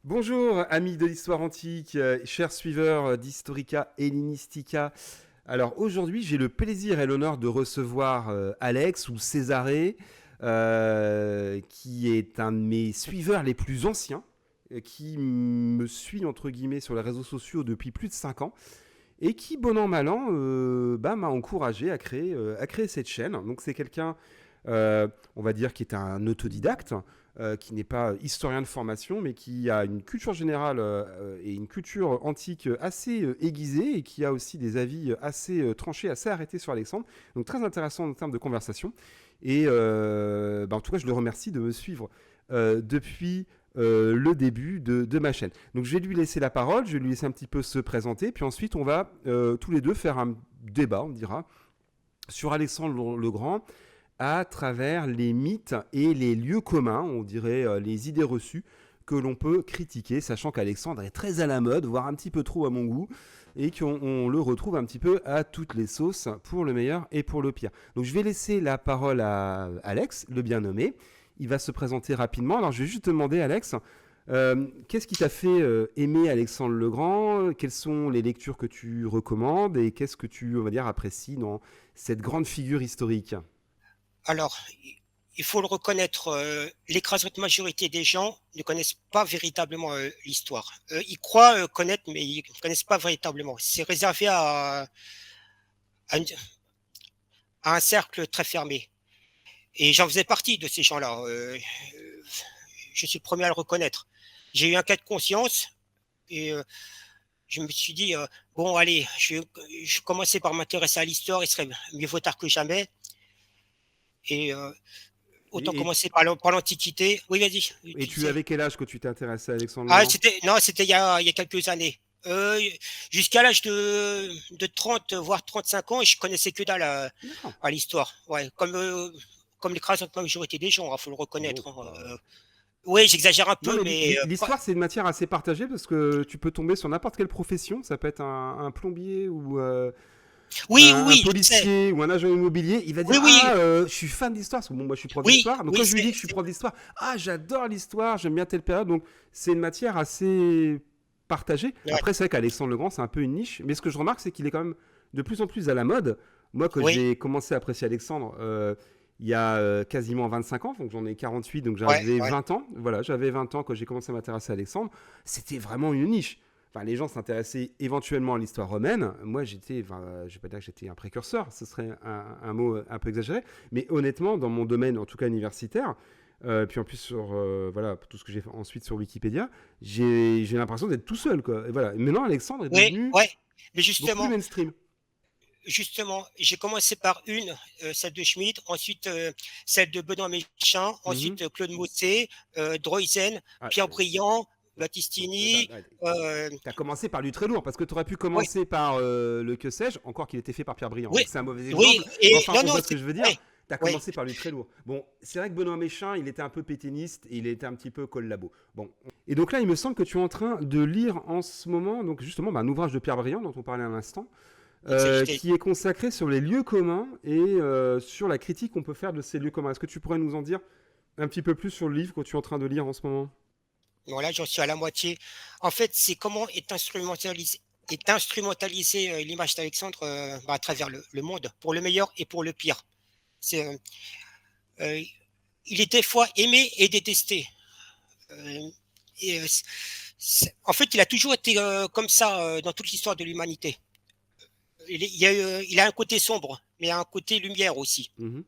Bonjour, amis de l'histoire antique, chers suiveurs d'Historica Hellenistica. Alors aujourd'hui, j'ai le plaisir et l'honneur de recevoir Alex ou Césarée, qui est un de mes suiveurs les plus anciens, qui me suit entre guillemets sur les réseaux sociaux depuis plus de 5 ans et qui, bon an mal an, m'a encouragé à créer cette chaîne. Donc c'est quelqu'un, on va dire, qui est un autodidacte, qui n'est pas historien de formation, mais qui a une culture générale et une culture antique assez aiguisée et qui a aussi des avis assez tranchés, assez arrêtés sur Alexandre. Donc très intéressant en termes de conversation. Et en tout cas, je le remercie de me suivre depuis le début de ma chaîne. Donc je vais lui laisser la parole, je vais lui laisser un petit peu se présenter, puis ensuite on va tous les deux faire un débat, on dira, sur Alexandre le Grand à travers les mythes et les lieux communs, on dirait les idées reçues que l'on peut critiquer, sachant qu'Alexandre est très à la mode, voire un petit peu trop à mon goût, et qu'on le retrouve un petit peu à toutes les sauces, pour le meilleur et pour le pire. Donc je vais laisser la parole à Alex, le bien nommé. Il va se présenter rapidement. Alors je vais juste te demander, Alex, qu'est-ce qui t'a fait aimer Alexandre le Grand? Quelles sont les lectures que tu recommandes et qu'est-ce que tu, on va dire, apprécies dans cette grande figure historique? Alors, il faut le reconnaître, l'écrasante majorité des gens ne connaissent pas véritablement l'histoire. Ils croient connaître, mais ils ne connaissent pas véritablement. C'est réservé à une- à un cercle très fermé. Et j'en faisais partie de ces gens-là. Je suis le premier à le reconnaître. J'ai eu un cas de conscience et je me suis dit, bon, allez, je commençais par m'intéresser à l'histoire, il serait mieux vaut tard que jamais. Et autant Et, commencer par l'Antiquité. Oui, vas-y, et tu tu disais. avais quel âge que tu t'es intéressé à Alexandre le Ah, Grand? non, c'était il y a quelques années. Jusqu'à l'âge de 30, voire 35 ans, et je connaissais que dalle D'accord. à l'histoire. Ouais, comme l'écrasante majorité des gens, il faut le Bon, reconnaître, hein. bah, Oui, j'exagère un non, peu, mais mais l'histoire, c'est une matière assez partagée parce que tu peux tomber sur n'importe quelle profession. Ça peut être un plombier ou oui, oui, un oui, je sais. policier ou un agent immobilier. Il va dire: Oui, Ah, oui, je suis fan d'histoire. Parce que bon, moi, je suis prof oui, d'histoire. Donc, oui, quand je lui dis que je suis prof d'histoire, ah, j'adore l'histoire, j'aime bien telle période. Donc, c'est une matière assez partagée. ouais, Après, c'est vrai qu'Alexandre le Grand, c'est un peu une niche. Mais ce que je remarque, c'est qu'il est quand même de plus en plus à la mode. Moi, quand oui, j'ai commencé à apprécier Alexandre, il y a quasiment 25 ans, donc j'en ai 48, donc ouais, j'avais ouais. 20 ans. Voilà, j'avais 20 ans quand j'ai commencé à m'intéresser à Alexandre. C'était vraiment une niche. Enfin, les gens s'intéressaient éventuellement à l'histoire romaine. Moi, j'étais, enfin, je vais pas dire que j'étais un précurseur, ce serait un mot un peu exagéré, mais honnêtement, dans mon domaine, en tout cas universitaire, puis en plus sur voilà tout ce que j'ai fait ensuite sur Wikipédia, j'ai l'impression d'être tout seul, quoi. Et voilà. Et maintenant, Alexandre est Oui, devenu ouais. Mais beaucoup plus justement, mainstream. j'ai commencé par une, celle de Schmitt, ensuite celle de Benoît Méchain, Mhm. ensuite Claude Mossé, Droysen, Ah, Pierre Briand, bon, Battistini. euh, t'as commencé par du très lourd, parce que tu aurais pu oui, commencer par le que sais-je, encore qu'il était fait par Pierre Briand. oui, Donc c'est un mauvais oui, exemple, mais et enfin, non, on non, voit ce que je veux dire. oui, T'as oui, commencé par du très lourd. Bon, c'est vrai que Benoît Méchain, il était un peu pétainiste et il était un petit peu collabo. Bon. Et donc là, il me semble que tu es en train de lire en ce moment, donc justement, un ouvrage de Pierre Briand dont on parlait à l'instant, exact. qui est consacré sur les lieux communs et sur la critique qu'on peut faire de ces lieux communs. Est-ce que tu pourrais nous en dire un petit peu plus sur le livre que tu es en train de lire en ce moment? Voilà, j'en suis à la moitié. En fait, c'est comment est instrumentalisé l'image d'Alexandre à travers le monde, pour le meilleur et pour le pire. C'est, euh, il est des fois aimé et détesté. Euh, et, en fait, il a toujours été comme ça dans toute l'histoire de l'humanité. Il a un côté sombre, mais il a un côté lumière aussi. Mhm.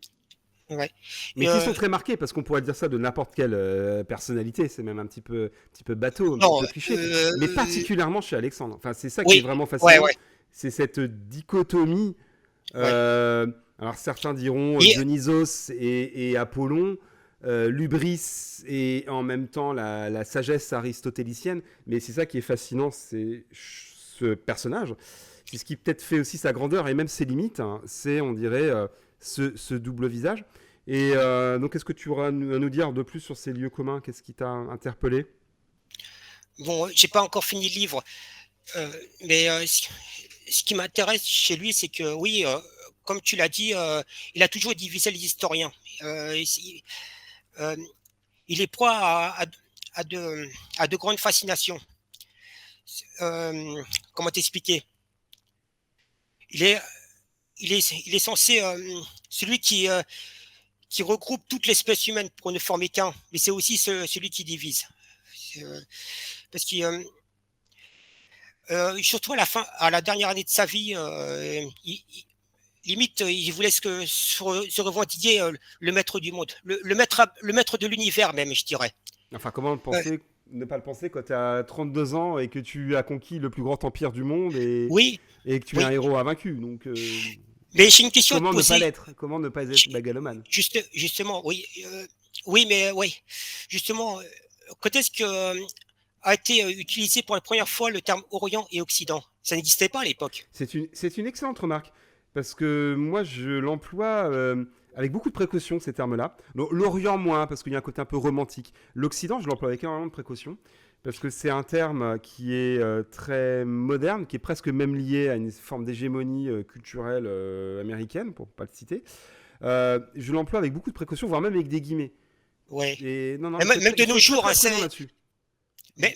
Ouais. Mais Et, qui sont très marqués, parce qu'on pourrait dire ça de n'importe quelle personnalité, c'est même un petit peu bateau, un petit non, peu cliché, mais particulièrement chez Alexandre. Enfin, c'est ça qui est oui, vraiment ouais, fascinant, ouais, c'est cette dichotomie. ouais. euh, alors certains diront Et, Dionysos et Apollon, l'ubris et en même temps la sagesse aristotélicienne, mais c'est ça qui est fascinant, c'est ce personnage. C'est ce qui peut-être fait aussi sa grandeur et même ses limites, hein, c'est, on dirait, ce double visage. Et donc, qu'est-ce que tu auras à nous dire de plus sur ces lieux communs? Qu'est-ce qui t'a interpellé? bon, j'ai pas encore fini le livre, mais ce qui m'intéresse chez lui, c'est que oui, comme tu l'as dit, il a toujours divisé les historiens. Euh, il, euh, il est proie a de grandes fascinations. Comment t'expliquer? Il est, il est censé celui qui regroupe toute l'espèce humaine pour ne former qu'un, mais c'est aussi celui qui divise. Parce qu'il surtout à la dernière année de sa vie, limite, il voulait se revendiquer le maître du monde, le maître de l'univers même, je dirais. Enfin, comment Euh, ne pas le penser quand tu as 32 ans et que tu as conquis le plus grand empire du monde oui, et que tu es un oui. héros invaincu. Donc, Mais j'ai une question à te comment ne pas poser. l'être? Comment ne pas être mégalomane? Justement, oui, oui, mais oui, justement, quand est-ce que a été utilisé pour la première fois le terme Orient et Occident? Ça n'existait pas à l'époque. C'est une excellente remarque, parce que moi, je l'emploie avec beaucoup de précaution, ces termes-là. L'Orient, moins, parce qu'il y a un côté un peu romantique. L'Occident, je l'emploie avec énormément de précaution, parce que c'est un terme qui est très moderne, qui est presque même lié à une forme d'hégémonie culturelle américaine, pour ne pas le citer. Je l'emploie avec beaucoup de précaution, voire même avec des guillemets. Ouais. Et non, non, Même il de faut nos être très jours, très hein, prudent là-dessus.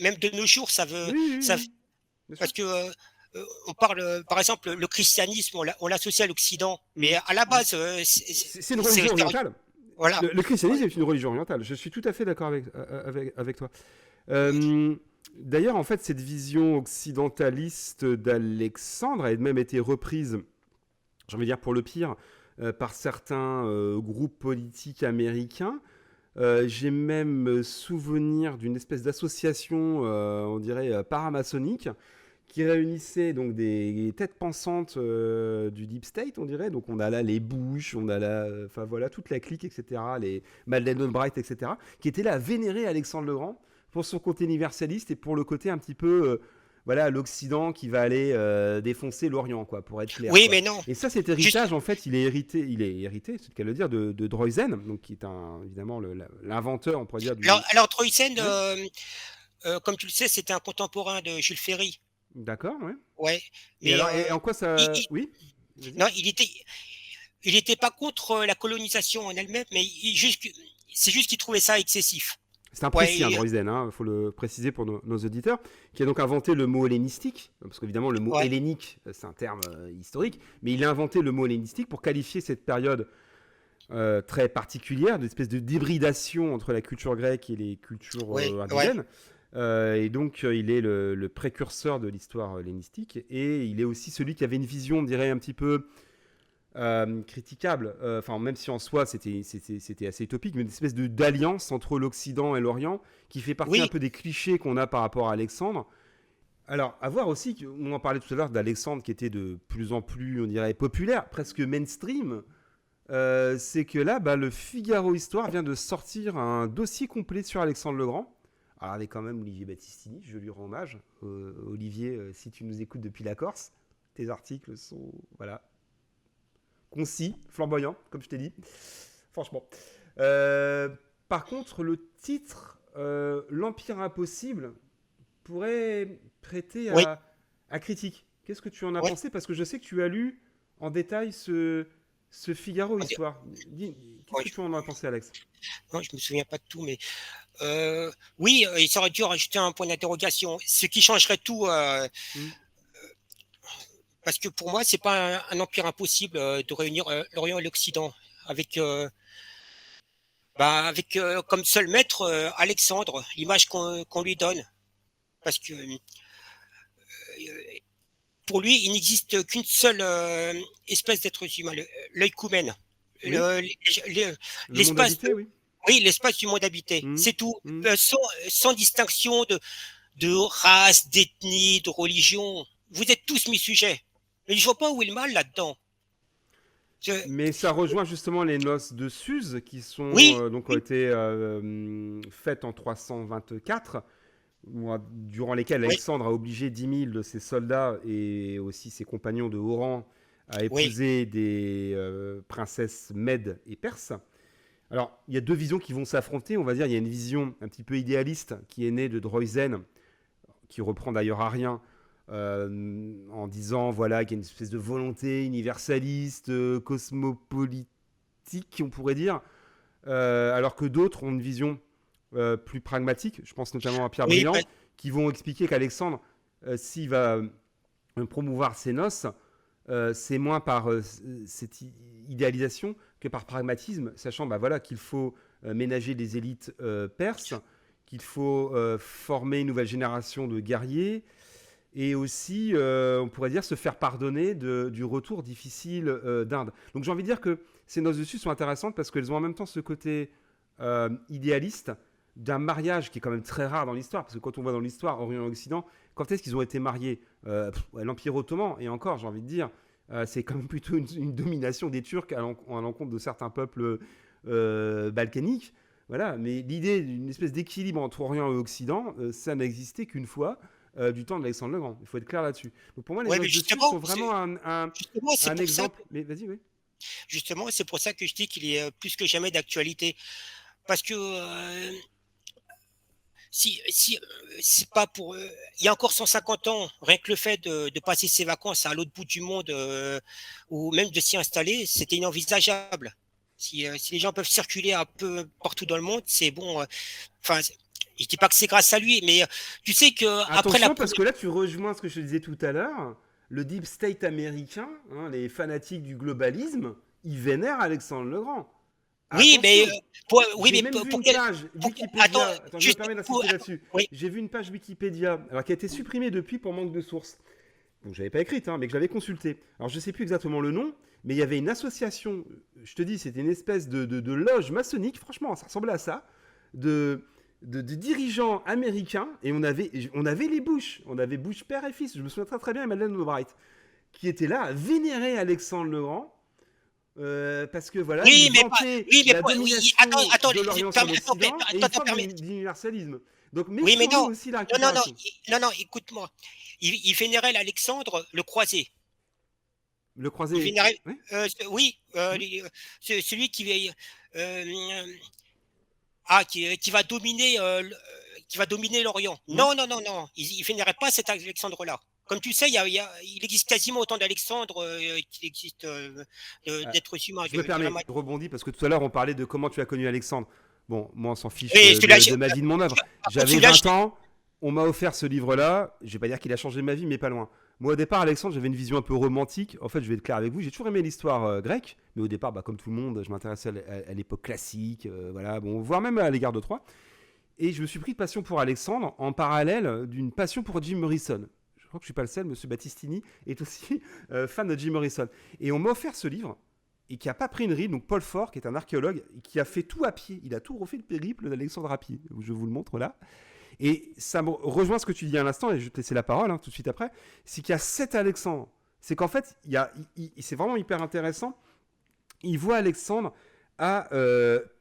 même de nos jours, ça veut, Oui, oui, oui, ça, oui, bien sûr. parce que on parle, par exemple, le christianisme, on l'associe à l'Occident, mais Mm, à la mm. base, C'est une religion orientale. voilà. Le Ouais. christianisme est une religion orientale. Je suis tout à fait d'accord avec toi. Euh, D'ailleurs, en fait, cette vision occidentaliste d'Alexandre a même été reprise, j'ai envie de dire pour le pire, par certains groupes politiques américains. J'ai même souvenir d'une espèce d'association, on dirait, paramaçonnique, qui réunissait donc des têtes pensantes du Deep State, on dirait. Donc on a là les Bush, on a là, enfin voilà, toute la clique, etc., les Madeleine Albright, etc., qui étaient là à vénérer Alexandre le Grand pour son côté universaliste et pour le côté un petit peu, voilà, l'Occident qui va aller défoncer l'Orient, quoi, pour être clair, Oui, quoi. mais non. Et ça, cet Juste, héritage, en fait, il est hérité, c'est le cas de le dire, de Droysen, donc qui est évidemment l'inventeur, on pourrait dire, du. alors Troysen, Oui, comme tu le sais, c'était un contemporain de Jules Ferry. d'accord, ouais. Ouais, Et mais alors, et en quoi il, ça. il- Oui, vas-y. non, il était pas contre la colonisation en elle-même, mais c'est juste qu'il trouvait ça excessif. C'est un Ouais, Prussien, Droysen, il faut le préciser pour nos auditeurs, qui a donc inventé le mot hellénistique, parce qu'évidemment le mot ouais, hellénique, c'est un terme historique, mais il a inventé le mot hellénistique pour qualifier cette période très particulière, d'une espèce de débridation entre la culture grecque et les cultures ouais, ouais. indigènes. Et donc, il est le précurseur de l'histoire hellénistique, et il est aussi celui qui avait une vision, on dirait, un petit peu critiquable, enfin même si en soi c'était assez utopique, mais une espèce d'alliance entre l'Occident et l'Orient qui fait partie un Oui, peu des clichés qu'on a par rapport à Alexandre. Alors, à voir aussi, on en parlait tout à l'heure d'Alexandre qui était de plus en plus, on dirait, populaire, presque mainstream. C'est que là, bah, le Figaro Histoire vient de sortir un dossier complet sur Alexandre le Grand. Alors, avec quand même Olivier Battistini, je lui rends hommage. Olivier, si tu nous écoutes depuis la Corse, tes articles sont, voilà, concis, flamboyant, comme je t'ai dit. Franchement. Euh, Par contre, le titre L'Empire Impossible pourrait prêter oui, à critique. Qu'est-ce que tu en as oui. pensé? Parce que je sais que tu as lu en détail ce Figaro Histoire. Qu'est-ce Oui, que tu en as pensé, Alex? non, je me souviens pas de tout, mais oui, il aurait dû rajouter un point d'interrogation, ce qui changerait tout, Hmm. parce que pour moi, c'est pas un empire impossible de réunir l'Orient et l'Occident avec, avec comme seul maître Alexandre, l'image qu'on lui donne, parce que pour lui, il n'existe qu'une seule espèce d'être humain, l'œcumen, Oui, le- le monde l'espace, habité, oui. oui, l'espace du monde habité, Hmm. c'est tout, Hmm. sans distinction de race, d'ethnie, de religion. Vous êtes tous mes sujets. Mais je vois pas où est le mal là-dedans. Je- Mais ça rejoint justement les noces de Suse qui sont Oui, donc ont oui, été faites en 324, durant lesquelles oui, Alexandre a obligé 10 000 de ses soldats et aussi ses compagnons de haut rang à oui, épouser des princesses mèdes et perses. Alors, il y a deux visions qui vont s'affronter, on va dire. Il y a une vision un petit peu idéaliste qui est née de Droysen, qui reprend d'ailleurs Arien, en disant voilà, qu'il y a une espèce de volonté universaliste, cosmopolitique, on pourrait dire, alors que d'autres ont une vision plus pragmatiques, je pense notamment à Pierre Oui, Briand, qui vont expliquer qu'Alexandre, s'il va promouvoir ses noces, c'est moins par cette idéalisation que par pragmatisme, sachant bah, voilà, qu'il faut ménager les élites perses, qu'il faut former une nouvelle génération de guerriers, et aussi, on pourrait dire, se faire pardonner du retour difficile d'Inde. Donc j'ai envie de dire que ces noces dessus sont intéressantes parce qu'elles ont en même temps ce côté idéaliste d'un mariage qui est quand même très rare dans l'histoire, parce que quand on voit dans l'histoire Orient et Occident, quand est-ce qu'ils ont été mariés l'Empire ottoman, et encore, j'ai envie de dire, c'est quand même plutôt une domination des Turcs à l'encontre de certains peuples balkaniques. Voilà, mais l'idée d'une espèce d'équilibre entre Orient et Occident, ça n'a existé qu'une fois, du temps d'Alexandre le Grand. Il faut être clair là-dessus. Donc pour moi, les ouais, mais noces dessus sont vraiment justement, c'est un pour ça exemple. Mais vas-y, oui. justement, c'est pour ça que je dis qu'il est plus que jamais d'actualité. Parce que si c'est pas pour il y a encore 150 ans, rien que le fait de passer ses vacances à l'autre bout du monde ou même de s'y installer, c'était inenvisageable. Si les gens peuvent circuler un peu partout dans le monde, c'est bon. Enfin, je dis pas que c'est grâce à lui, mais tu sais que après la Attention, parce première. que là, tu rejoins ce que je te disais tout à l'heure. Le deep state américain, hein, les fanatiques du globalisme, ils vénèrent Alexandre le Grand. Oui, mais Attention, oui, j'ai mais même vu une quel, page attends, Wikipédia. Attends, je me juste permets d'insister attends, là-dessus. oui, J'ai vu une page Wikipédia, alors qui a été supprimée depuis pour manque de sources. Donc je l'avais pas écrite, hein, mais que j'avais consultée. Alors je sais plus exactement le nom, mais il y avait une association. Je te dis, c'était une espèce de loge maçonnique. Franchement, ça ressemblait à ça. De, de dirigeants américains, et on avait les Bush. On avait Bush père et fils. Je me souviens très très bien de Madeleine Albright, qui était là à vénérer Alexandre le Grand. Parce que voilà, il oui, mais pas, vantait oui, mais la oui, domination attends, de l'Orient sur l'Occident et une attends, forme d'universalisme. Donc oui, mais méfions-nous non, aussi de la non, non, non, récupération. non, écoute-moi. Il vénérait Alexandre le Croisé. Le Il croisé. vénérait, Oui, oui, oui. celui qui va dominer, qui va dominer l'Orient. Mhm. Non, non, non, non, il vénérait pas cet Alexandre-là. Comme tu sais, il existe quasiment autant d'Alexandre qu'il existe Euh, d'êtres humains. je me permets, je rebondis parce que tout à l'heure on parlait de comment tu as connu Alexandre. Bon, moi on s'en fiche Oui, de ma vie, de mon œuvre. par contre, J'avais celui-là, 20 ans, on m'a offert ce livre-là. Je vais pas dire qu'il a changé ma vie, mais pas loin. Moi au départ, Alexandre, j'avais une vision un peu romantique. En fait, je vais être clair avec vous, j'ai toujours aimé l'histoire grecque, mais au départ, bah, comme tout le monde, je m'intéressais à l'époque classique, voilà, bon, voire même à l'égard de Troie. Et je me suis pris de passion pour Alexandre en parallèle d'une passion pour Jim Morrison. Je crois que je suis pas le seul, Monsieur Battistini est aussi fan de Jim Morrison. Et on m'a offert ce livre et qui a pas pris une ride. Donc Paul Fort, qui est un archéologue, qui a fait tout à pied. Il a tout refait le périple d'Alexandre à pied. Je vous le montre là. Et ça me rejoint ce que tu dis à l'instant, et je vais te laisser la parole tout de suite après. C'est qu'il y a 7 Alexandre. C'est qu'en fait, c'est vraiment hyper intéressant. Il voit Alexandre à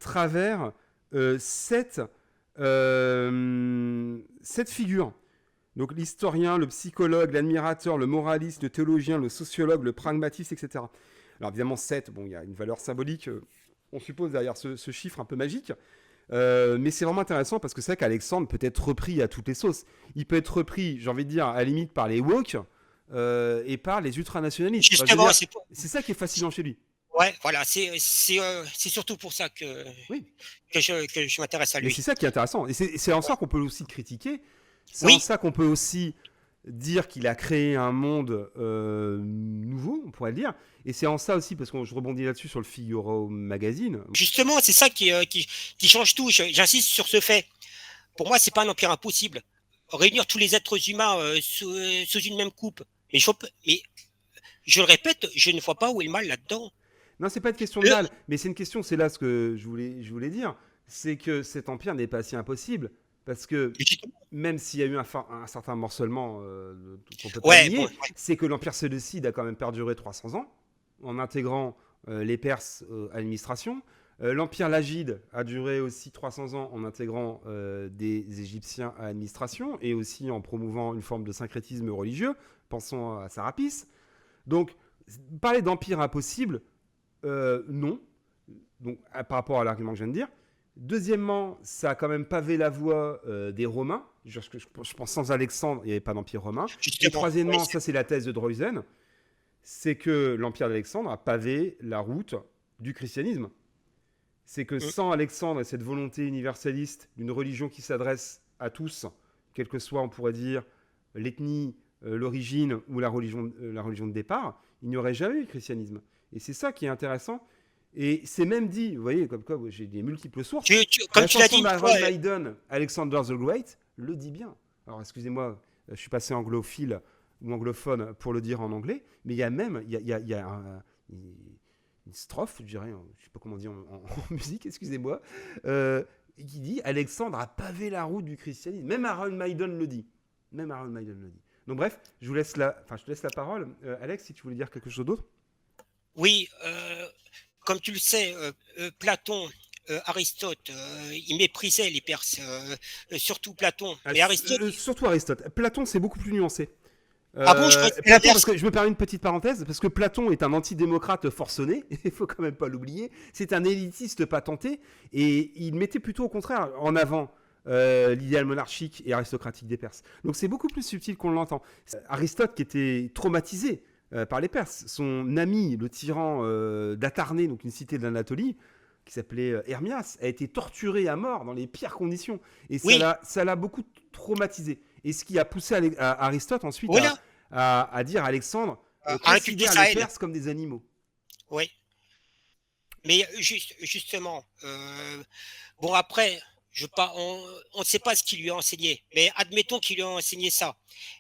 travers 7 figures. Donc l'historien, le psychologue, l'admirateur, le moraliste, le théologien, le sociologue, le pragmatiste, etc. Alors évidemment 7, bon, il y a une valeur symbolique, on suppose, derrière ce chiffre un peu magique. Mais c'est vraiment intéressant parce que c'est vrai qu'Alexandre peut être repris à toutes les sauces. Il peut être repris, j'ai envie de dire, à la limite par les woke et par les ultranationalistes. Enfin, je veux justement, dire, c'est ça qui est fascinant chez lui. ouais, voilà, c'est surtout pour ça Oui, que je m'intéresse à mais c'est lui. ça qui est intéressant. Et c'est en ça qu'on peut aussi critiquer. C'est en Oui, ça qu'on peut aussi dire qu'il a créé un monde nouveau, on pourrait le dire. Et c'est en ça aussi, parce que je rebondis là-dessus sur le Figaro Magazine. justement, c'est ça qui change tout. J'insiste sur ce fait. Pour moi, c'est pas un empire impossible. Réunir tous les êtres humains sous une même coupe. Mais je le répète, je ne vois pas où est le mal là-dedans. Non, c'est pas une question de Le- mal, mais c'est une question, c'est là ce que je voulais dire, c'est que cet empire n'est pas si impossible, parce que même s'il y a eu un certain morcellement qu'on peut pas Ouais, bon, nier, ouais. c'est que l'empire séleucide a quand même perduré 300 ans, en intégrant les Perses à l'administration. L'empire lagide a duré aussi 300 ans en intégrant des Égyptiens à l'administration, et aussi en promouvant une forme de syncrétisme religieux, pensons à Sarapis. Donc, parler d'empire impossible, non. Donc, par rapport à l'argument que je viens de dire. Deuxièmement, ça a quand même pavé la voie des Romains. Je pense sans Alexandre, il n'y avait pas d'empire romain. Et Justement. Ouais, troisièmement, ça c'est la thèse de Droysen, c'est que l'empire d'Alexandre a pavé la route du christianisme. C'est que Mm. sans Alexandre et cette volonté universaliste d'une religion qui s'adresse à tous, quelle que soit, on pourrait dire, l'ethnie, l'origine ou la religion de départ, il n'y aurait jamais eu le christianisme. Et c'est ça qui est intéressant. Et c'est même dit, vous voyez, comme quoi j'ai des multiples sources. Comme La tu l'as chanson dit une d'Iron fois, Maiden, Alexander the Great, le dit bien. Alors excusez-moi, je suis passé anglophile ou anglophone pour le dire en anglais, mais il y a même une strophe, je dirais, je ne sais pas comment dire en musique, excusez-moi, qui dit Alexandre a pavé la route du christianisme. Même Iron Maiden le dit. Même Iron Maiden le dit. Donc bref, je te laisse la parole. Alex, si tu voulais dire quelque chose d'autre. oui, comme tu le sais, Platon, Aristote, ils méprisaient les Perses, surtout Platon. Mais Aristote, Surtout Aristote. Platon, c'est beaucoup plus nuancé. ah bon, je crois que c'est Platon, parce l'inverse. que je me permets une petite parenthèse, parce que Platon est un antidémocrate forcené, il faut quand même pas l'oublier. C'est un élitiste patenté, et il mettait plutôt au contraire en avant l'idéal monarchique et aristocratique des Perses. Donc c'est beaucoup plus subtil qu'on l'entend. Aristote qui était traumatisé par les Perses, son ami, le tyran d'Atarnée, donc une cité de l'Anatolie, qui s'appelait Hermias, a été torturé à mort dans les pires conditions, et Oui, ça l'a beaucoup traumatisé. Et ce qui a poussé Aristote ensuite voilà, à dire à Alexandre à inculquer considère les sa haine. Perses comme des animaux. Oui, mais justement, bon après, on ne sait pas ce qu'il lui a enseigné, mais admettons qu'il lui a enseigné ça.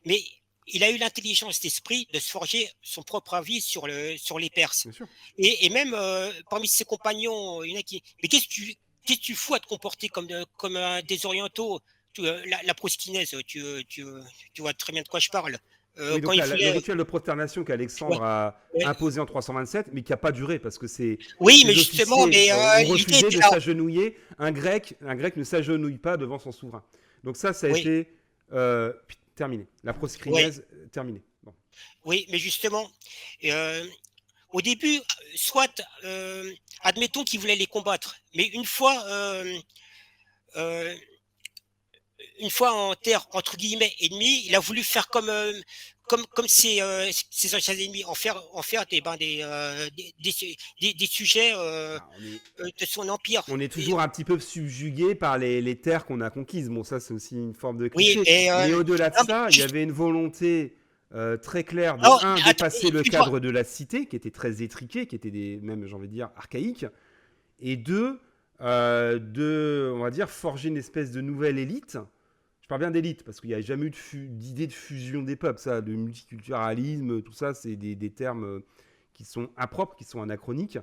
Mais il a eu l'intelligence d'esprit de se forger son propre avis sur les Perses. Bien sûr. Et même parmi ses compagnons, il y en a qui. Mais qu'est-ce que tu fous à te comporter comme des Orientaux? La proskinèse, tu vois très bien de quoi je parle. Oui, Quand donc il là, le voulait. rituel de prosternation Ouais, qu'Alexandre a ouais. imposé en 327, mais qui n'a pas duré, parce que Oui, mais ces justement, officiers mais ont l'idée refusé était de là. s'agenouiller. Un grec ne s'agenouille pas devant son souverain. Donc ça a Oui, été terminé. La oui, proscrinèse, terminée. Bon. oui, mais justement, euh, au début, soit, admettons qu'il voulait les combattre, mais euh, une fois en terre entre guillemets ennemie, il a voulu faire comme ses anciens ennemis, en faire des sujets Ah, de son empire. on est toujours un petit peu subjugué par les terres qu'on a conquises. Bon, ça, c'est aussi une forme de Oui, cliché. et Mais au-delà de non, mais ça, il y avait une volonté très claire de, non, un, attends, dépasser le excuse-moi. cadre de la cité, qui était très étriqué, qui était même, j'ai envie de dire, archaïque, et deux, on va dire, forger une espèce de nouvelle élite. Je parle bien d'élite, parce qu'il n'y a jamais eu d'idée de fusion des peuples. Ça, de multiculturalisme, tout ça, c'est des termes qui sont impropres, qui sont anachroniques,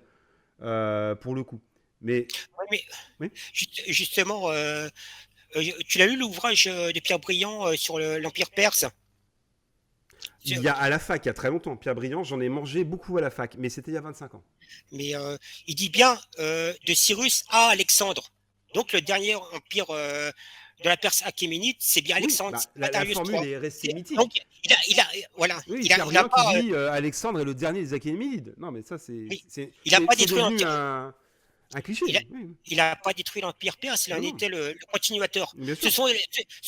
pour le coup. Mais, Ouais, mais oui. justement, tu l'as lu l'ouvrage de Pierre Briand sur l'Empire perse? Il y a à la fac, il y a très longtemps, Pierre Briand, j'en ai mangé beaucoup à la fac, mais c'était il y a 25 ans. Mais il dit bien de Cyrus à Alexandre. Donc le dernier empire de la Perse achéménide, c'est bien Oui, Alexandre, bah, c'est pas la Darius formule III. est restée Donc mythique. voilà, Oui, Pierre il a Briand qui pas, dit Alexandre est le dernier des Achéménides. Non, mais ça, oui, il a pas c'est détruit devenu l'empire. un cliché. Il a, Oui, oui. il a pas détruit l'empire perse, il en Non, non, était le continuateur. bien Ce sûr.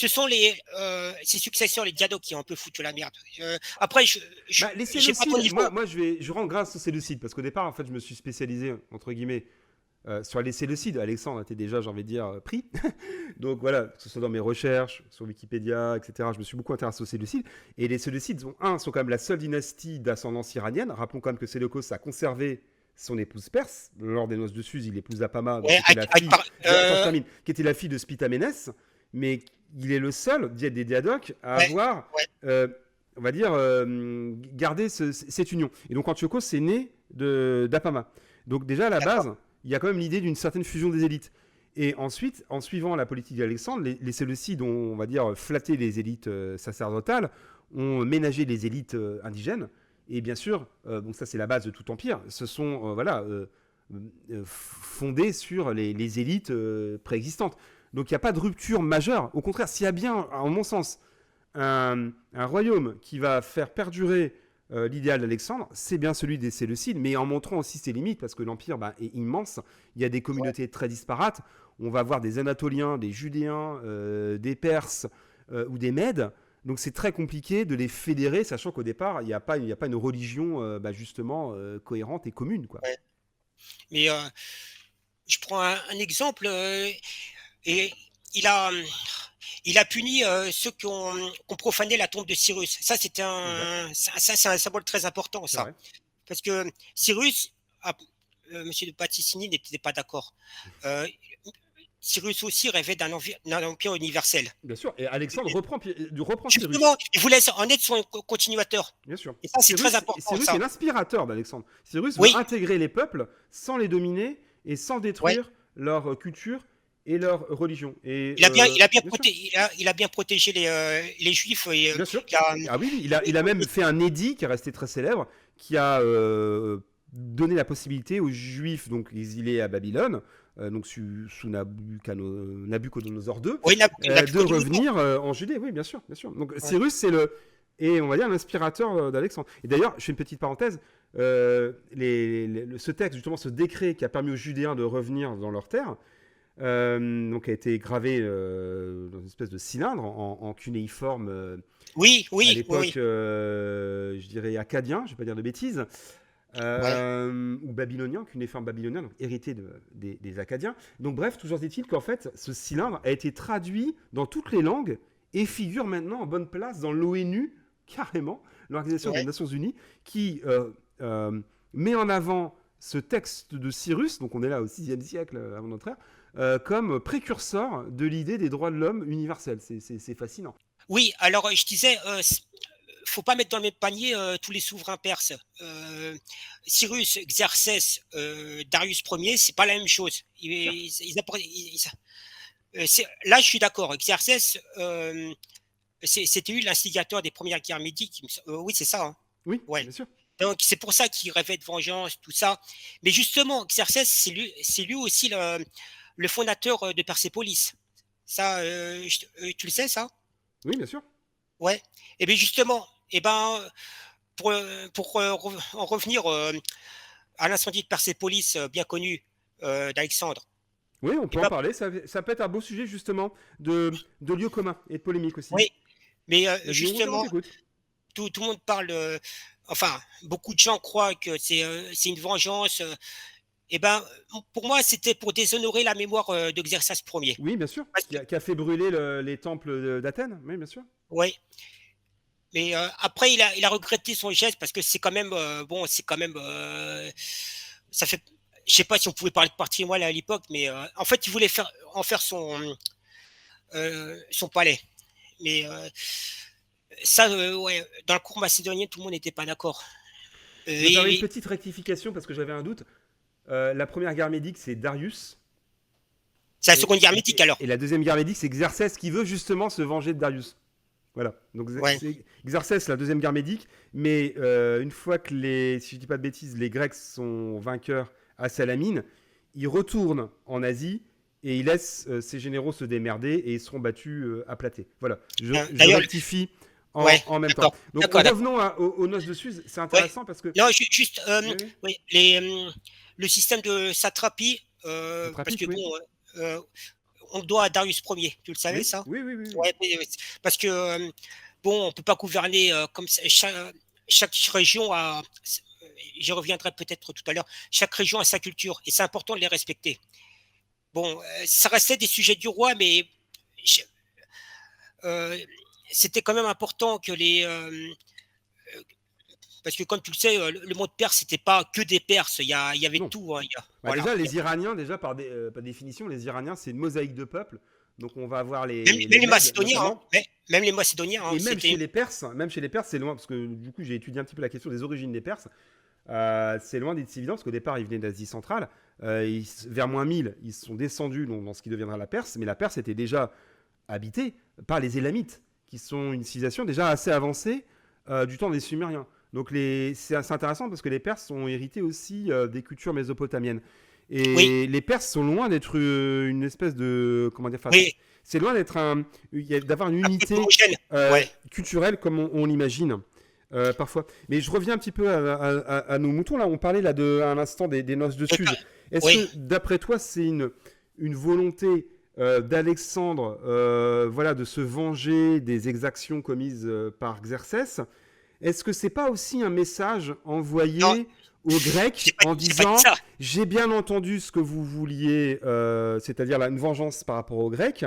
sont ses successeurs, les Diadoques, qui ont un peu foutu la merde. Après, Bah, les j'ai pas ton Séleucides, niveau. je rends grâce aux Séleucides, parce qu'au départ, en fait, je me suis spécialisé, entre guillemets, sur les Séleucides. Alexandre était déjà, j'ai envie de dire, pris. Donc voilà, que ce soit dans mes recherches, sur Wikipédia, etc., je me suis beaucoup intéressé aux Séleucides. Et les Séleucides sont quand même la seule dynastie d'ascendance iranienne. Rappelons quand même que Séleucos a conservé son épouse perse. Lors des noces de Suse, il épouse Apama, donc, Ouais, qui était la fille. Attends, je termine. Qui était la fille de Spitaménès. Mais il est le seul, des Diadoques, à ouais, avoir, ouais, on va dire, gardé cette union. Et donc Antiochos, c'est né d'Apama. Donc déjà, à la d'accord. base, il y a quand même l'idée d'une certaine fusion des élites. Et ensuite, en suivant la politique d'Alexandre, les Séleucides ont, on va dire, flatté les élites sacerdotales, ont ménagé les élites indigènes. Et bien sûr, bon, ça c'est la base de tout empire, se sont fondés sur les élites préexistantes. Donc il n'y a pas de rupture majeure. Au contraire, s'il y a bien, en mon sens, un royaume qui va faire perdurer l'idéal d'Alexandre, c'est bien celui des Séleucides, mais en montrant aussi ses limites, parce que l'empire est immense. Il y a des communautés très disparates. On va avoir des Anatoliens, des Judéens, des Perses ou des Mèdes. Donc c'est très compliqué de les fédérer, sachant qu'au départ, il n'y a pas une religion justement cohérente et commune, quoi. Ouais. Mais je prends un exemple, et il a, il a puni ceux qui ont profané la tombe de Cyrus. Ça, Exact, c'est un symbole très important, c'est ça. vrai. Parce que Cyrus, Monsieur de Paticini n'était pas d'accord. Euh, Cyrus aussi rêvait d'un empire universel. Bien sûr. Et Alexandre reprend Cyrus. Justement, il voulait en être son continuateur. Bien sûr. Et ça, c'est très important, Cyrus est ça. l'inspirateur d'Alexandre. Cyrus veut Oui, intégrer les peuples sans les dominer et sans ouais. détruire leur culture et leur religion. Et bien sûr, Il a bien protégé les Juifs. Et, bien sûr. il a, Ah oui, oui, il a même fait un édit qui est resté très célèbre, qui a donné la possibilité aux Juifs, donc exilés à Babylone, donc sous Nabucodonosor II, oui, de revenir en Judée. Oui, bien sûr, bien sûr. Donc ouais. Cyrus, c'est et on va dire l'inspirateur d'Alexandre. Et d'ailleurs, je fais une petite parenthèse. Ce texte, justement, ce décret qui a permis aux Judéens de revenir dans leur terre, donc a été gravé dans une espèce de cylindre en cunéiforme Oui, à oui, oui, l'époque, oui. je dirais acadien, je ne vais pas dire de bêtises, Ouais. ou babylonien, cunéiforme babylonien, donc hérité des Acadiens. Donc bref, toujours est-il qu'en fait, ce cylindre a été traduit dans toutes les langues et figure maintenant en bonne place dans l'ONU, carrément, l'Organisation des Ouais. Nations Unies, qui met en avant ce texte de Cyrus, donc on est là au 6e siècle avant notre ère, comme précurseur de l'idée des droits de l'homme universels. C'est fascinant. Oui, alors je disais, faut pas mettre dans le même panier tous les souverains perses. Cyrus, Xerxès, Darius Ier, c'est pas la même chose. Certes. Là, je suis d'accord. Xerxès, c'était lui l'instigateur des premières guerres médiques. Oui, c'est ça. Hein. Oui, Ouais. bien sûr. Donc c'est pour ça qu'il rêvait de vengeance, tout ça. Mais justement, Xerxès, c'est lui aussi le fondateur de Persépolis. Ça, tu le sais, ça? Oui, bien sûr. Ouais. Et bien justement, et ben pour en revenir à l'incendie de Persépolis, bien connu d'Alexandre. Oui, on Et peut en ben, parler. Ça peut être un beau sujet, justement, de lieux communs et de polémique aussi. oui, mais Vas-y, on justement, t'écoute. tout le monde parle, enfin, beaucoup de gens croient que c'est une vengeance. Et ben, pour moi, c'était pour déshonorer la mémoire de Xerxès Ier. Oui, bien sûr. Parce que, Qui a fait brûler les temples d'Athènes. Oui, bien sûr. ouais. Mais après, il a regretté son geste parce que c'est quand même, bon, c'est quand même, ça fait, je sais pas si on pouvait parler de patrimoine à l'époque, mais en fait, il voulait en faire son palais. Mais ça, ouais, dans la cour macédonienne, tout le monde n'était pas d'accord. Je me permets une Et petite rectification parce que j'avais un doute. La première guerre médique, c'est Darius. c'est la Seconde Guerre médique alors. Et la deuxième guerre médique, c'est Xerxès qui veut justement se venger de Darius. Voilà. Donc Ouais. c'est Xerxès, la deuxième guerre médique. Mais une fois que si je dis pas de bêtises, les Grecs sont vainqueurs à Salamine, ils retournent en Asie et ils laissent ses généraux se démerder et ils seront battus à Platée. Voilà. Je D'ailleurs, rectifie ouais, en même temps. d'accord, Donc d'accord, d'accord. revenons aux noces de Suse. C'est Ouais. intéressant parce que Non, juste, oui, oui, oui, le système de satrapie, c'est parce que rapide, oui. bon, euh, on le doit à Darius Ier. Tu le savais Oui, ça? oui, oui, oui, oui. Ouais, parce que bon, on peut pas gouverner comme ça. Chaque région a, j'y reviendrai peut-être tout à l'heure. Chaque région a sa culture et c'est important de les respecter. Bon, ça restait des sujets du roi, mais je- euh, c'était quand même important que parce que comme tu le sais, le monde perse, c'était pas que des Perses. Il y avait Non. tout. Hein, Bah voilà. déjà, les Iraniens, déjà par définition, les Iraniens, c'est une mosaïque de peuples. Donc on va avoir les Même les Mèdes Macédoniens, hein, notamment. même les Macédoniens, hein, Et c'était. même chez les Perses, c'est loin, parce que du coup j'ai étudié un petit peu la question des origines des Perses. C'est loin d'être si évident, parce qu'au départ ils venaient d'Asie centrale. Vers moins 1000, ils sont descendus dans ce qui deviendra la Perse, mais la Perse était déjà habitée par les Élamites, qui sont une civilisation déjà assez avancée du temps des Sumériens. Donc c'est assez intéressant parce que les Perses ont hérité aussi des cultures mésopotamiennes. Oui, Et les Perses sont loin d'être une espèce de... Comment dire, oui, c'est loin d'être d'avoir une un peu unité homogène. Ouais, culturelle comme on l'imagine parfois. Mais je reviens un petit peu à nos moutons. Là, on parlait là à un instant des noces de Suse. Est-ce oui. que, d'après toi, c'est une volonté d'Alexandre voilà, de se venger des exactions commises par Xerxès est-ce que c'est pas aussi un message envoyé Non, aux Grecs en j'ai pas dit disant ça. j'ai bien entendu ce que vous vouliez, c'est-à-dire là, une vengeance par rapport aux Grecs,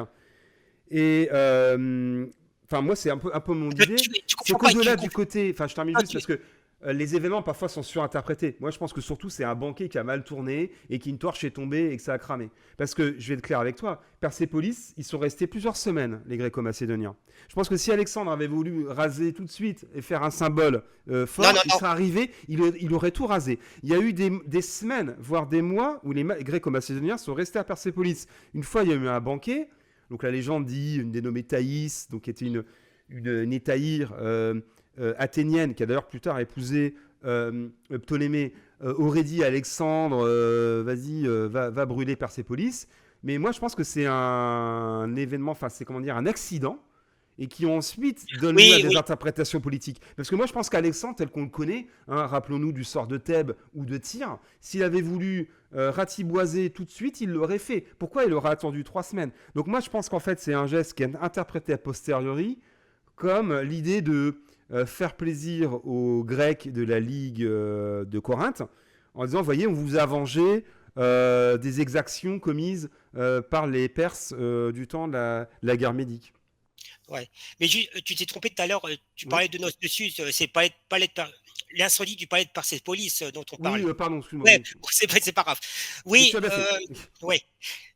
et enfin moi c'est un peu mon idée, Tu c'est comprends pas. qu'au-delà du côté, enfin je termine Non, juste parce que les événements parfois sont surinterprétés. Moi je pense que surtout c'est un banquet qui a mal tourné et qu'une torche est tombée et que ça a cramé. Parce que je vais être clair avec toi, Persépolis, ils sont restés plusieurs semaines, les Gréco-Macédoniens. Je pense que si Alexandre avait voulu raser tout de suite et faire un symbole fort, non, non, il non. serait arrivé, il aurait tout rasé. Il y a eu des semaines, voire des mois, où les Gréco-Macédoniens sont restés à Persépolis. Une fois, il y a eu un banquet. Donc la légende dit une dénommée Thaïs, donc qui était une hétaïre athénienne, qui a d'ailleurs plus tard épousé Ptolémée, aurait dit à Alexandre, vas-y, va brûler Persépolis. Mais moi, je pense que c'est un événement, enfin, c'est comment dire, un accident, et qui ensuite donne lieu à Oui, des oui. interprétations politiques. Parce que moi, je pense qu'Alexandre, tel qu'on le connaît, hein, rappelons-nous du sort de Thèbes ou de Tyr, s'il avait voulu ratiboiser tout de suite, il l'aurait fait. Pourquoi il aurait attendu 3 semaines? Donc moi, je pense qu'en fait, c'est un geste qui est interprété a posteriori comme l'idée de faire plaisir aux Grecs de la Ligue de Corinthe, en disant, voyez, on vous a vengé des exactions commises par les Perses du temps de la guerre médique. Ouais. Mais tu t'es trompé tout à l'heure. Tu Oui, parlais de Noces de Sus. C'est l'incendie du palais de Persépolis dont on oui, parle. pardon, excuse-moi. Ouais, Oui. c'est pas grave. Mais Oui, tu as bien fait. ouais.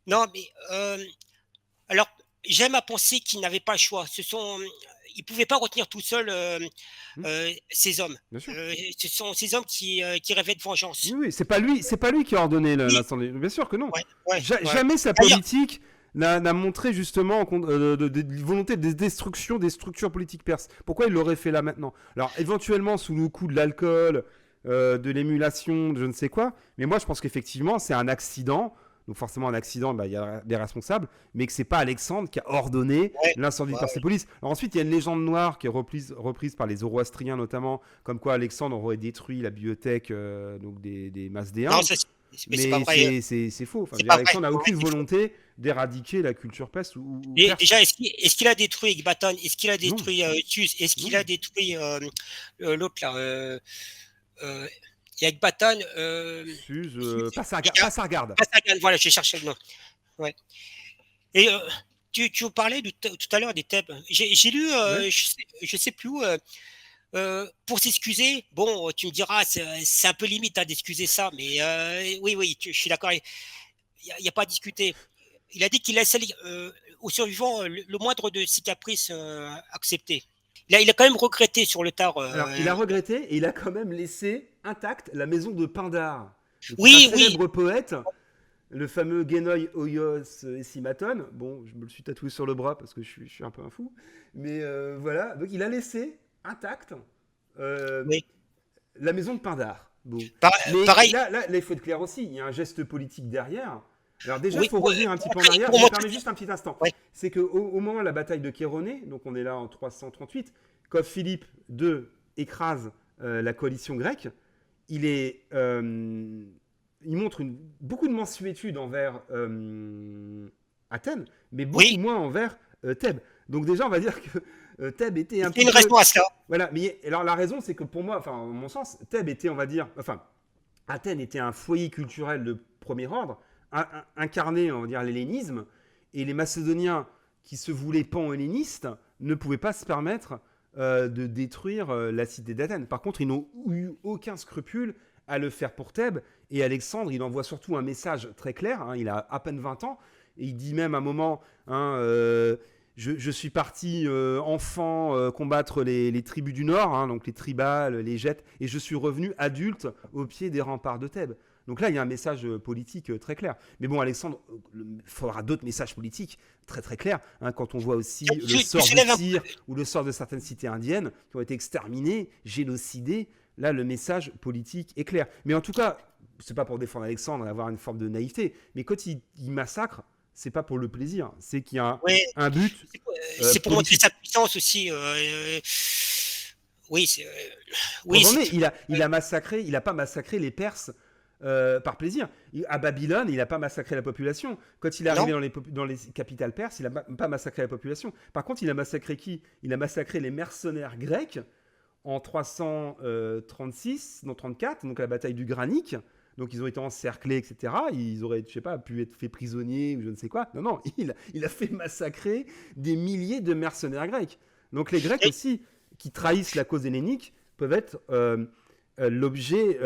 Non, mais alors j'aime à penser qu'ils n'avaient pas le choix. Ils pouvaient pas retenir tout seuls Hmm, ces hommes. bien sûr. Ce sont ces hommes qui rêvaient de Oui, vengeance. oui, c'est pas lui qui a ordonné Oui, l'incendie. Bien sûr que non. ouais, ouais, ouais. Jamais sa D'ailleurs, politique n'a montré justement de volonté de destruction des structures politiques perses. Pourquoi il l'aurait fait là maintenant? Alors éventuellement sous le coup de l'alcool, de l'émulation, de je ne sais quoi. Mais moi je pense qu'effectivement c'est un accident. Donc forcément un accident, bah, il y a des responsables, mais que c'est pas Alexandre qui a ordonné ouais, l'incendie de ouais, ouais. Persépolis. Alors ensuite il y a une légende noire qui est reprise par les Zoroastriens notamment, comme quoi Alexandre aurait détruit la bibliothèque donc des Non, Macédéens. mais c'est pas Mais vrai. c'est faux. Enfin, je veux C'est dire, pas vrai. Alexandre n'a Ouais, aucune c'est faux. volonté d'éradiquer la culture perse ou perse. Déjà, est-ce qu'il a détruit Ecbatane? Est-ce qu'il a Non, détruit Sus? Est-ce qu'il a non. détruit l'autre là euh, il y a Ecbatane. Suse, Il y a pas Sargarde. Pasagan, voilà, j'ai cherché le nom. Ouais. Et tu parlais tout à l'heure des Thèbes. J'ai lu, Ouais. je sais plus où, pour s'excuser. Bon, tu me diras, c'est un peu limite hein, d'excuser ça, mais oui, oui, je suis d'accord. Il y a pas à discuter. Il a dit qu'il laissait aux survivants le moindre de ses caprices acceptés. Il a quand même regretté sur le tard. Alors, il a regretté et il a quand même laissé intacte la maison de Pindare. Donc, c'est un Oui, oui, célèbre poète, le fameux Genoi Oios Esimaton. Bon, je me le suis tatoué sur le bras parce que je suis un peu un fou. Mais voilà, donc il a laissé intacte euh, oui. la maison de Pindare. Bon. Par- Mais pareil. là, il faut être clair aussi, il y a un geste politique derrière. Alors déjà, il Oui, faut revenir un petit peu en arrière. pour Je me montrer. permets juste un petit instant. Ouais. C'est qu'au moment de la bataille de Chéronée, donc on est là en 338, quand Philippe II écrase la coalition grecque, il, est, il montre beaucoup de mansuétude envers Athènes, mais beaucoup Oui, moins envers Thèbes. Donc déjà, on va dire que Thèbes était un il y a petit une peu... raison à cela. Voilà, mais alors la raison, c'est que pour moi, enfin, à mon sens, Thèbes était, on va dire, enfin, Athènes était un foyer culturel de premier ordre, incarné, on va dire, l'hellénisme, et les Macédoniens qui se voulaient pan-hellénistes ne pouvaient pas se permettre de détruire la cité d'Athènes. Par contre, ils n'ont eu aucun scrupule à le faire pour Thèbes, et Alexandre, il envoie surtout un message très clair, hein, il a à peine 20 ans, et il dit même à un moment, hein, je suis parti enfant combattre les tribus du Nord, hein, donc les tribales, les Gettes, et je suis revenu adulte au pied des remparts de Thèbes. Donc là, il y a un message politique très clair. Mais bon, Alexandre, il faudra d'autres messages politiques très très clairs. Hein, quand on voit aussi le Tu sort de soulèves un... Tyr ou le sort de certaines cités indiennes qui ont été exterminées, génocidées, là, le message politique est clair. Mais en tout cas, c'est pas pour défendre Alexandre et avoir une forme de naïveté, mais quand il massacre, c'est pas pour le plaisir, c'est qu'il y a Ouais, un but c'est pour montrer politique. sa puissance aussi. Oui, oui, Preuve en c'est est, il a pas massacré les Perses par plaisir. À Babylone, il n'a pas massacré la population. Quand il est arrivé non. dans les capitales perses, il n'a pas massacré la population. Par contre, il a massacré qui? Il a massacré les mercenaires grecs en 336, non 34, donc à la bataille du Granique. Donc ils ont été encerclés, etc. Ils auraient, je sais pas, pu être faits prisonniers ou je ne sais quoi. Non, non, il a fait massacrer des milliers de mercenaires grecs. Donc les Grecs Et, aussi, qui trahissent la cause hellénique, peuvent être l'objet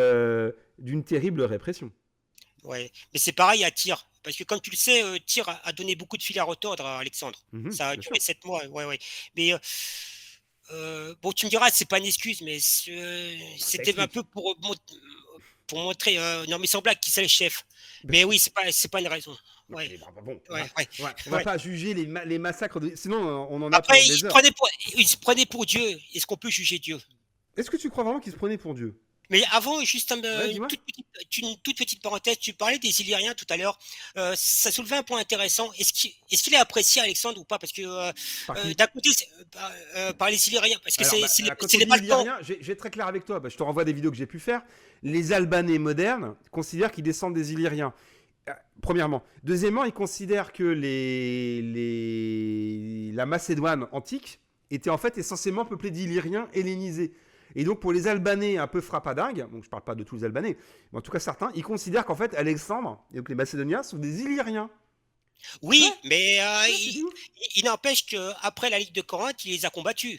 d'une terrible répression. ouais. Mais c'est pareil à Tyr. Parce que comme tu le sais, Tyr a donné beaucoup de fil à retordre à Alexandre. Mhm, Ça a bien duré sûr. 7 mois. Ouais, ouais. Mais bon, tu me diras, c'est pas une excuse, mais Ah, ça c'était un explique. peu pour montrer, non mais sans blague, qui c'est le chef. Mais oui, c'est pas une raison. Non, Ouais, mais bon, ouais, ouais, on va ouais. pas juger les massacres. Sinon, on en a Après, pendant des heures. il se prenait pour Dieu. Est-ce qu'on peut juger Dieu? Est-ce que tu crois vraiment qu'ils se prenaient pour Dieu? Mais avant, juste Ouais, dis-moi. une toute petite parenthèse, tu parlais des Illyriens tout à l'heure. Ça soulevait un point intéressant. Est-ce qu'il est apprécié, Alexandre, ou pas? Parce que Par qui? d'un côté, par les Illyriens, parce que Alors, c'est bah, c'est les, quand c'est on les dit Balkans. illyrien, je vais être très clair avec toi. Bah, je te renvoie des vidéos que j'ai pu faire. Les Albanais modernes considèrent qu'ils descendent des Illyriens. Premièrement. Deuxièmement, ils considèrent que la Macédoine antique était en fait essentiellement peuplée d'Illyriens hellénisés. Et donc pour les Albanais un peu frappadingues, donc je parle pas de tous les Albanais, mais en tout cas certains, ils considèrent qu'en fait Alexandre et donc les Macédoniens sont des Illyriens. Ouais, Oui, mais ouais, c'est tout. il n'empêche qu'après la Ligue de Corinthe, il les a combattus.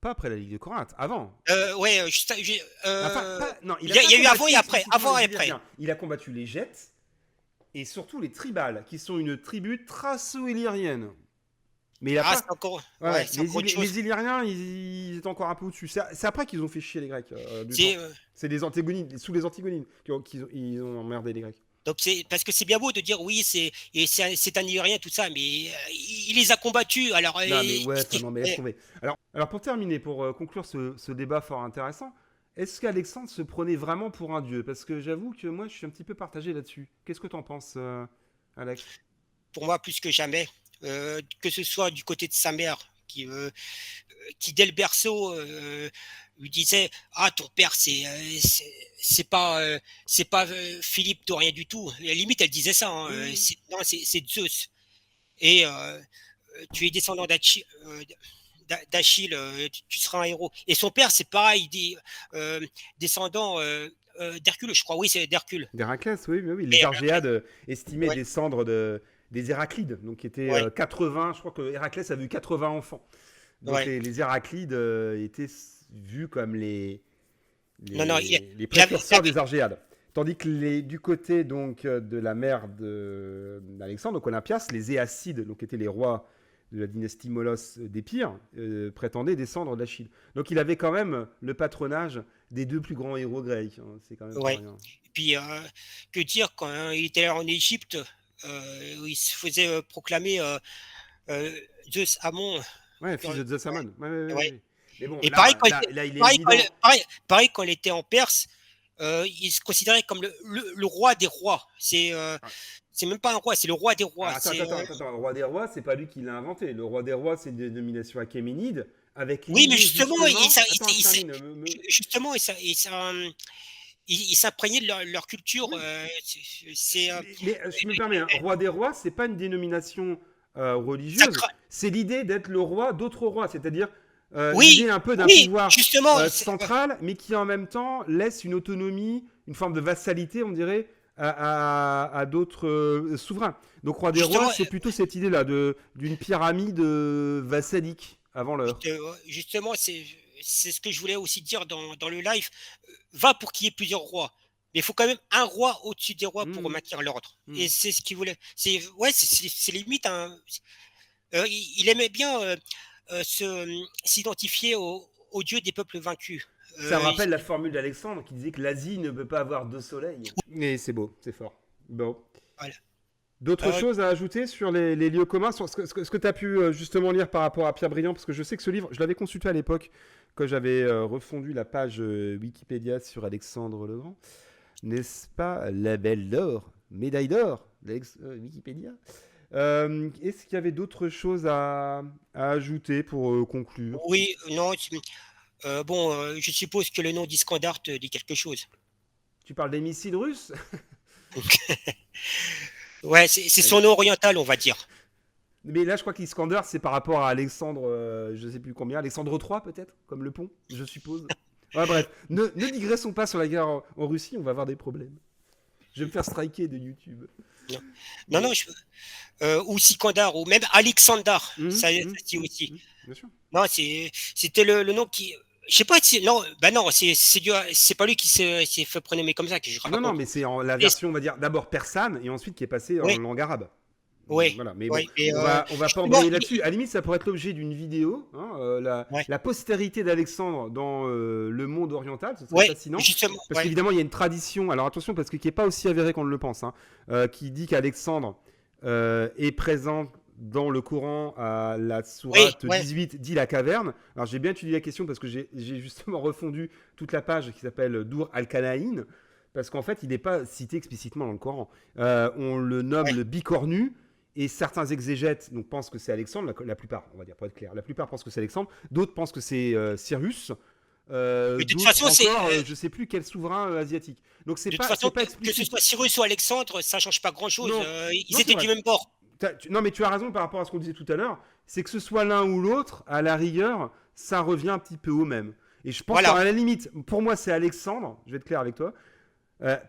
Pas après la Ligue de Corinthe, avant. Ouais, Enfin, pas, non, il il n'a y a, pas il y a eu avant et combattu après. explicitement Avant les et après. Illyriens. Il a combattu les Gètes et surtout les Tribales, qui sont une tribu thraco-illyrienne. Mais il a Ah, pas. c'est encore, Ouais, ouais, ouais, c'est encore autre chose. les Illyriens, ils étaient encore un peu au-dessus. C'est après qu'ils ont fait chier les Grecs du C'est, temps. C'est les Antégonides, sous les Antégonides, ils ont emmerdé les Grecs. donc c'est parce que c'est bien beau de dire oui, c'est un Illyrien tout ça, mais il les a combattus. Alors, Non, mais ouais, enfin, non, mais laisse tomber. Alors pour terminer, pour conclure ce débat fort intéressant, est-ce qu'Alexandre se prenait vraiment pour un dieu? Parce que j'avoue que moi, je suis un petit peu partagé là-dessus. Qu'est-ce que t'en penses, Alex? pour moi, plus que jamais, que ce soit du côté de sa mère qui dès le berceau lui disait ah ton père c'est pas Philippe de rien du tout. Et à la limite elle disait ça, hein, Oui, oui. non c'est Zeus. Et tu es descendant d'Achille, tu seras un héros. Et son père c'est pareil, il dit descendant d'Hercule, je crois. Oui, c'est d'Hercule. D'Héraclès, oui, oui, oui. Les Et, Argéades estimaient ouais, descendre des Héraclides, donc qui étaient ouais, 80, je crois que Héraclès a vu 80 enfants. Donc ouais. les Héraclides étaient vus comme Non, non, les il avait, précurseurs des Argéades. Tandis que du côté donc de la mère d'Alexandre, donc Olympias, les Éacides, donc qui étaient les rois de la dynastie Molos d'Épire, prétendaient descendre d'Achille. Donc il avait quand même le patronage des deux plus grands héros grecs. Hein. C'est quand même pas ouais. rien. Et puis, que dire quand il était en Égypte, où il se faisait proclamer Zeus Amon. Ouais, fils de Zeus-Ammon. Ouais, ouais, ouais, Ouais. ouais. Mais bon, Et pareil là, il est évident. pareil quand il était en Perse, il se considérait comme le roi des rois. Ah, C'est même pas un roi, c'est le roi des rois. alors, attends. Le roi des rois, c'est pas lui qui l'a inventé. Le roi des rois, c'est une dénomination achéménide avec Oui, mais l'idée justement, justement. Attends, je termine. justement, il s'imprégnait de leur culture. Oui. C'est, Mais je me permets, hein, roi des rois, c'est pas une dénomination religieuse. sacra- C'est l'idée d'être le roi d'autres rois, c'est-à-dire Oui, l'idée un peu d'un oui, pouvoir justement. central, mais qui en même temps laisse une autonomie, une forme de vassalité, on dirait, à d'autres souverains. Donc roi des rois, Justement, c'est plutôt cette idée-là d'une pyramide vassalique avant l'heure. justement, c'est ce que je voulais aussi dire dans le live. Va pour qu'il y ait plusieurs rois. Mais il faut quand même un roi au-dessus des rois pour Mmh, maintenir l'ordre. Et mmh. c'est ce qu'il voulait. Ouais, c'est limite un. Il aimait bien s'identifier au dieu des peuples vaincus. Ça me rappelle la formule d'Alexandre qui disait que l'Asie ne peut pas avoir deux soleils. Et c'est beau, c'est fort. Bon. Voilà. D'autres Euh, choses à ajouter sur les lieux communs, sur ce que tu as pu justement lire par rapport à Pierre Briand, parce que je sais que ce livre, je l'avais consulté à l'époque quand j'avais refondu la page Wikipédia sur Alexandre le Grand. N'est-ce pas? Label d'or, médaille d'or, Wikipédia. Est-ce qu'il y avait d'autres choses à ajouter pour conclure? oui, non. Bon, je suppose que le nom d'Iskandar te dit quelque chose. Tu parles des missiles russes? Ouais, c'est son nom oriental, on va dire. Mais là, je crois qu'Iskander, c'est par rapport à Alexandre, je sais plus combien, Alexandre III peut-être, comme le pont, je suppose. Ouais, bref, ne digressons pas sur la guerre en Russie, on va avoir des problèmes. Je vais me faire striker de YouTube. Non, non, Mais... non, ou Sikandar, ou même Alexandar, ça se dit aussi. bien sûr. Non, c'était le nom qui. Je sais pas si. Non, bah non, c'est pas lui qui s'est fait prénommer comme ça, que je Non, non, raconte. mais c'est la Mais- version, on va dire, d'abord persane et ensuite qui est passée en Oui, langue arabe. oui, Voilà, mais bon, oui. Et, on va pas justement, embrayer là-dessus. À la limite, ça pourrait être l'objet d'une vidéo, hein, ouais, la postérité d'Alexandre dans le monde oriental, ce serait ouais, fascinant. justement, Parce ouais, qu'évidemment, il y a une tradition, alors attention, parce que qui n'est pas aussi avérée qu'on le pense, hein, qui dit qu'Alexandre est présent dans le Coran à la oui, sourate ouais, 18, dit la caverne. Alors j'ai bien étudié la question parce que j'ai justement refondu toute la page qui s'appelle Dour al-Kanaïn, parce qu'en fait, il n'est pas cité explicitement dans le Coran. On le nomme ouais. le bicornu, et certains exégètes donc, pensent que c'est Alexandre, la plupart, on va dire, pour être clair, la plupart pensent que c'est Alexandre, d'autres pensent que c'est Cyrus, Mais de toute d'autres façon, encore, je sais plus quel souverain asiatique. Donc de toute façon, c'est pas que ce explicite. soit Cyrus ou Alexandre, ça change pas grand-chose. Non, Ils non c'est étaient vrai. du même bord. Non, mais tu as raison par rapport à ce qu'on disait tout à l'heure, c'est que ce soit l'un ou l'autre, à la rigueur, ça revient un petit peu au même. Et je pense Voilà. qu'à la limite, pour moi, c'est Alexandre, je vais être clair avec toi,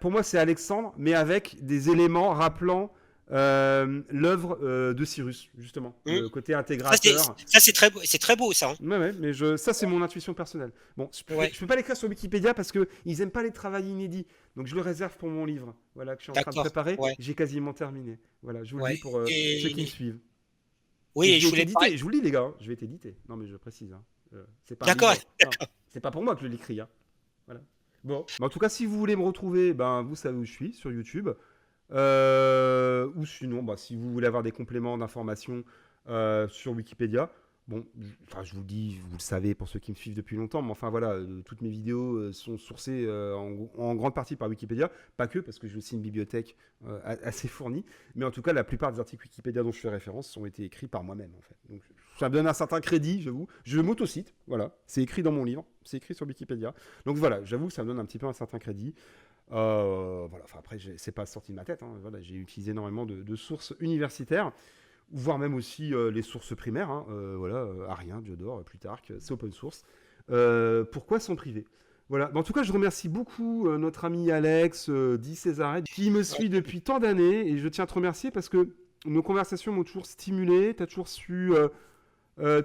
pour moi, c'est Alexandre, mais avec des éléments rappelant l'œuvre de Cyrus, justement, Hmm. le côté Ça, intégrateur. c'est très beau, ça. Hein. Ouais, mais ça, c'est mon intuition personnelle. Bon, Ouais, je peux pas l'écrire sur Wikipédia parce qu'ils aiment pas les travaux inédits. Donc, je le réserve pour mon livre, voilà, que je suis en train de d'accord. préparer. Ouais, J'ai quasiment terminé. Voilà, je vous le dis ouais. pour ceux qui me suivent. Et Oui, je je vais être voulais parler. édité, je vous le dis, les gars, hein, je vais être édité. Non, mais je précise, hein. C'est pas un D'accord. livre. Non, c'est pas pour moi que je l'écris, hein. Voilà. Bon. Mais en tout cas, si vous voulez me retrouver, ben, vous savez où je suis, sur YouTube. Ou sinon, bah, si vous voulez avoir des compléments d'informations sur Wikipédia, bon, je vous le dis, vous le savez pour ceux qui me suivent depuis longtemps, mais enfin voilà, toutes mes vidéos sont sourcées en grande partie par Wikipédia, pas que, parce que j'ai aussi une bibliothèque assez fournie, mais en tout cas, la plupart des articles Wikipédia dont je fais référence ont été écrits par moi-même, en fait. Donc, ça me donne un certain crédit, j'avoue. Je m'autocite, voilà, c'est écrit dans mon livre, c'est écrit sur Wikipédia. Donc voilà, j'avoue que ça me donne un petit peu un certain crédit. Voilà. Enfin, après, c'est pas sorti de ma tête. Hein. Voilà, j'ai utilisé énormément de sources universitaires, voire même aussi les sources primaires. Hein. Voilà, Arien, Diodore, Plutarque, c'est open source. Pourquoi s'en priver? Voilà. En tout cas, je remercie beaucoup notre ami Alex, dit Césarette, qui me suit depuis tant d'années, et je tiens à te remercier parce que nos conversations m'ont toujours stimulé. Tu as toujours su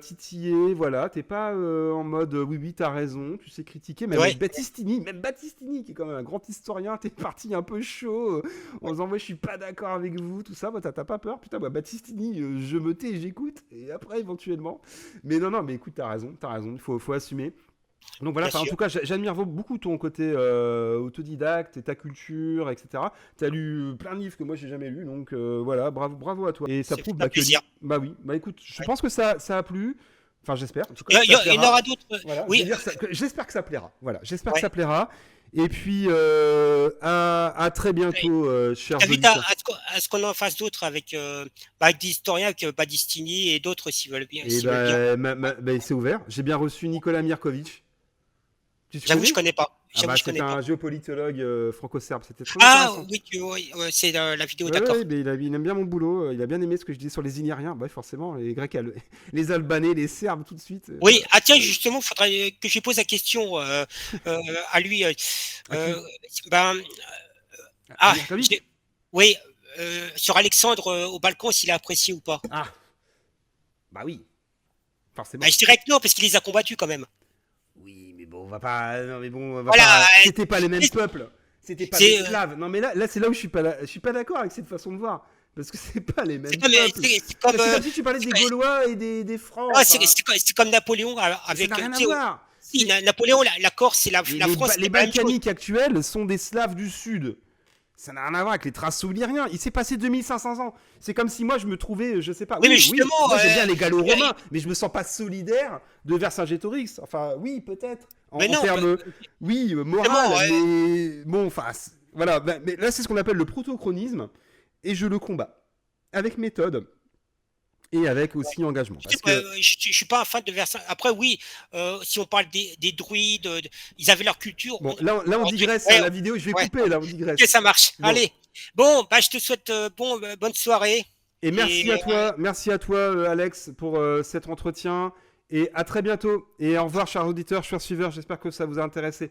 titiller, voilà, t'es pas en mode oui, oui, t'as raison, tu sais critiquer, même Ouais. avec Battistini, qui est quand même un grand historien, t'es parti un peu chaud en disant, moi je suis pas d'accord avec vous, tout ça, bah, t'as pas peur, putain, moi Battistini, je me tais, j'écoute, et après éventuellement. Mais non, mais écoute, t'as raison, il faut assumer. Donc voilà, Bien en sûr. tout cas, j'admire beaucoup ton côté autodidacte et ta culture, etc. Tu as lu plein de livres que moi j'ai jamais lus, donc voilà, bravo à toi. Et ça C'est prouve un que. plaisir. Bah oui, bah écoute, je Ouais. pense que ça a plu. Enfin, j'espère. En tout cas, que ça Il y en plaira. aura d'autres. Voilà, je Oui, veux dire j'espère que ça plaira. Voilà, j'espère que ouais. ça plaira. Et puis, à très bientôt, chers J'invite auditeurs. à ce qu'on en fasse d'autres avec, avec des historiens, avec Badistini et d'autres Et s'ils veulent bien. ben, c'est ouvert. J'ai bien reçu Nicolas Mirkovic. Tu J'avoue, je connais? connais pas. Ah J'avoue, bah, je c'est connais pas. un géopolitologue franco-serbe. C'était très Ah intéressant. oui, ouais, c'est la vidéo, Ouais, d'accord. mais il aime bien mon boulot. Il a bien aimé ce que je disais sur les Illyriens. Bah, forcément, les Grecs, les Albanais, les Serbes, tout de suite. Oui, Voilà. ah tiens, justement, il faudrait que je pose la question euh, à lui. À Euh, qui? ben, À ah, Mirkovic? oui, sur Alexandre au balcon, s'il a apprécié ou pas. Ah, bah oui, Ben, forcément. je dirais que non, parce qu'il les a combattus quand même. Oui, mais bon, on va pas. Non, mais bon, on va Voilà, pas. C'était pas les mêmes peuples. C'était pas des c'est Slaves. Non, mais là c'est là où je suis pas d'accord avec cette façon de voir. Parce que c'est pas les c'est mêmes comme, peuples. c'est comme, C'est comme si tu parlais des Gaulois et des Francs. non, Enfin, c'est comme Napoléon mais ça avec. n'a rien à Tu sais, voir. si, Napoléon, la Corse et Mais la France, les c'est pas la même chose. Balkaniques actuels sont des Slaves du Sud. Ça n'a rien à voir avec les traces souvenirs. Il s'est passé 2500 ans. C'est comme si moi je me trouvais, je sais pas. Oui, mais Oui, justement, moi j'aime bien les Gallo-Romains, mais je me sens pas solidaire de Vercingétorix. Enfin, oui, peut-être. mais En non, termes, oui, justement, moral, mais bon, enfin, voilà. Mais là, c'est ce qu'on appelle le protochronisme, et je le combats avec méthode et avec aussi engagement. Parce que je suis pas un fan de Versailles. Après, oui, si on parle des druides, ils avaient leur culture. bon, là on digresse. Hein, Ouais, la vidéo, je vais ouais, couper. Là, on ok, digresse. ça marche. Bon, Allez, bon, bah, je te souhaite bonne soirée. Et Et merci à toi Alex pour cet entretien et à très bientôt et au revoir chers auditeurs, chers suiveurs, j'espère que ça vous a intéressé.